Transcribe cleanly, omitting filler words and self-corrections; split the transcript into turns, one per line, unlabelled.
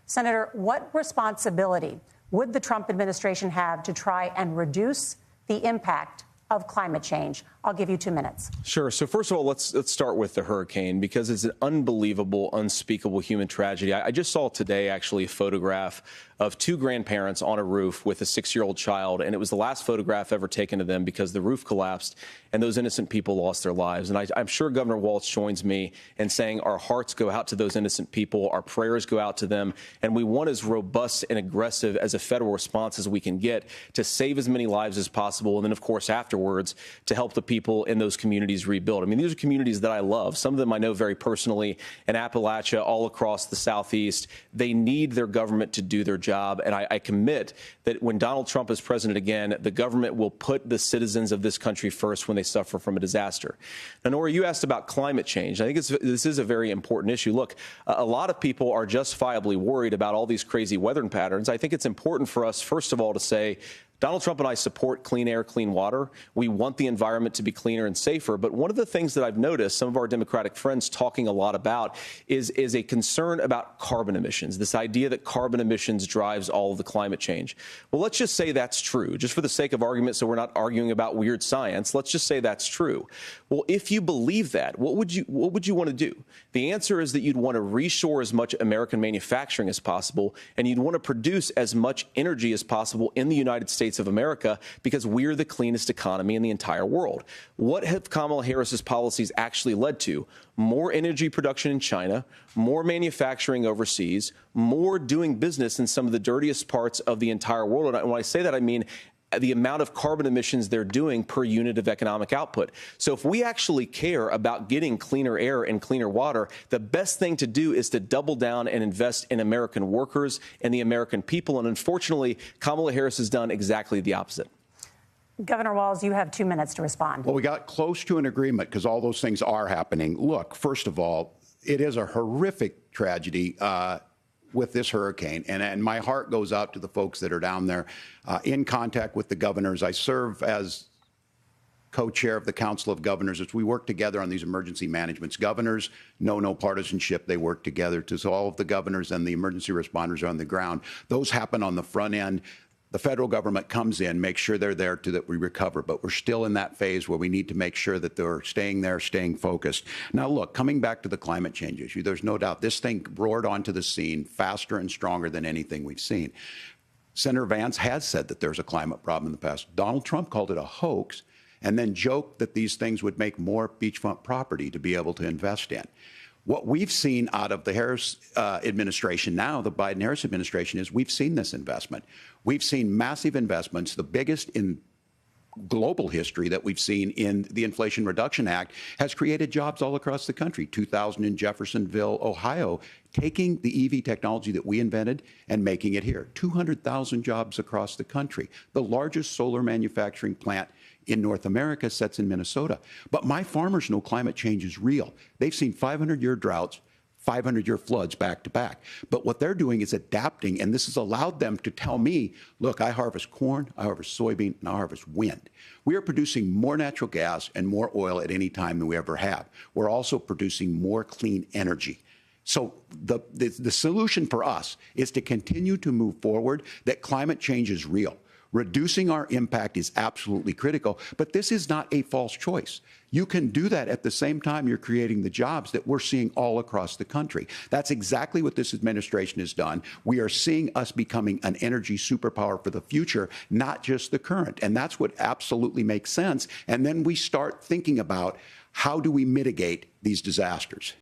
Senator, what responsibility would the Trump administration have to try and reduce the impact of climate change? I'll give you 2 minutes.
Sure. So first of all, let's start with the hurricane, because it's an unbelievable, unspeakable human tragedy. I just saw today, actually, a photograph of two grandparents on a roof with a 6-year-old child, and it was the last photograph ever taken of them because the roof collapsed and those innocent people lost their lives. And I'm sure Governor Walz joins me in saying our hearts go out to those innocent people, our prayers go out to them, and we want as robust and aggressive as a federal response as we can get to save as many lives as possible, and then, of course, afterwards, to help the people in those communities rebuild. I mean, these are communities that I love. Some of them I know very personally in Appalachia, all across the Southeast. They need their government to do their job, and I commit that when Donald Trump is president again, the government will put the citizens of this country first when they suffer from a disaster. Now, Nora, you asked about climate change. I think this is a very important issue. Look, a lot of people are justifiably worried about all these crazy weather patterns. I think it's important for us, first of all, to say Donald Trump and I support clean air, clean water. We want the environment to be cleaner and safer. But one of the things that I've noticed some of our Democratic friends talking a lot about is a concern about carbon emissions, this idea that carbon emissions drives all of the climate change. Well, let's just say that's true, just for the sake of argument, so we're not arguing about weird science. Let's just say that's true. Well, if you believe that, what would you want to do? The answer is that you'd want to reshore as much American manufacturing as possible, and you'd want to produce as much energy as possible in the United States of America, because we're the cleanest economy in the entire world. What have Kamala Harris's policies actually led to? More energy production in China, more manufacturing overseas, more doing business in some of the dirtiest parts of the entire world. And when I say that, I mean the amount of carbon emissions they're doing per unit of economic output. So if we actually care about getting cleaner air and cleaner water, the best thing to do is to double down and invest in American workers and the American people. And unfortunately, Kamala Harris has done exactly the opposite.
Governor Walz, you have 2 minutes to respond.
Well, we got close to an agreement because all those things are happening. Look, first of all, it is a horrific tragedy with this hurricane, and my heart goes out to the folks that are down there in contact with the governors. I serve as co-chair of the Council of Governors as we work together on these emergency managements. Governors know no partisanship. They work together. So all of the governors and the emergency responders are on the ground. Those happen on the front end. The federal government comes in, makes sure they're there to that we recover. But we're still in that phase where we need to make sure that they're staying there, staying focused. Now, look, coming back to the climate change issue, there's no doubt this thing roared onto the scene faster and stronger than anything we've seen. Senator Vance has said that there's a climate problem in the past. Donald Trump called it a hoax and then joked that these things would make more beachfront property to be able to invest in. What we've seen out of the Harris administration now, the Biden-Harris administration, is we've seen this investment. We've seen massive investments, the biggest in global history that we've seen in the Inflation Reduction Act, has created jobs all across the country. 2,000 in Jeffersonville, Ohio, taking the EV technology that we invented and making it here. 200,000 jobs across the country. The largest solar manufacturing plant in North America sits in Minnesota. But my farmers know climate change is real. They've seen 500-year droughts, 500-year floods back to back. But what they're doing is adapting, and this has allowed them to tell me, look, I harvest corn, I harvest soybean, and I harvest wind. We are producing more natural gas and more oil at any time than we ever have. We're also producing more clean energy. So the solution for us is to continue to move forward, that climate change is real. Reducing our impact is absolutely critical, but this is not a false choice. You can do that at the same time you're creating the jobs that we're seeing all across the country. That's exactly what this administration has done. We are seeing us becoming an energy superpower for the future, not just the current. And that's what absolutely makes sense. And then we start thinking about how do we mitigate these disasters.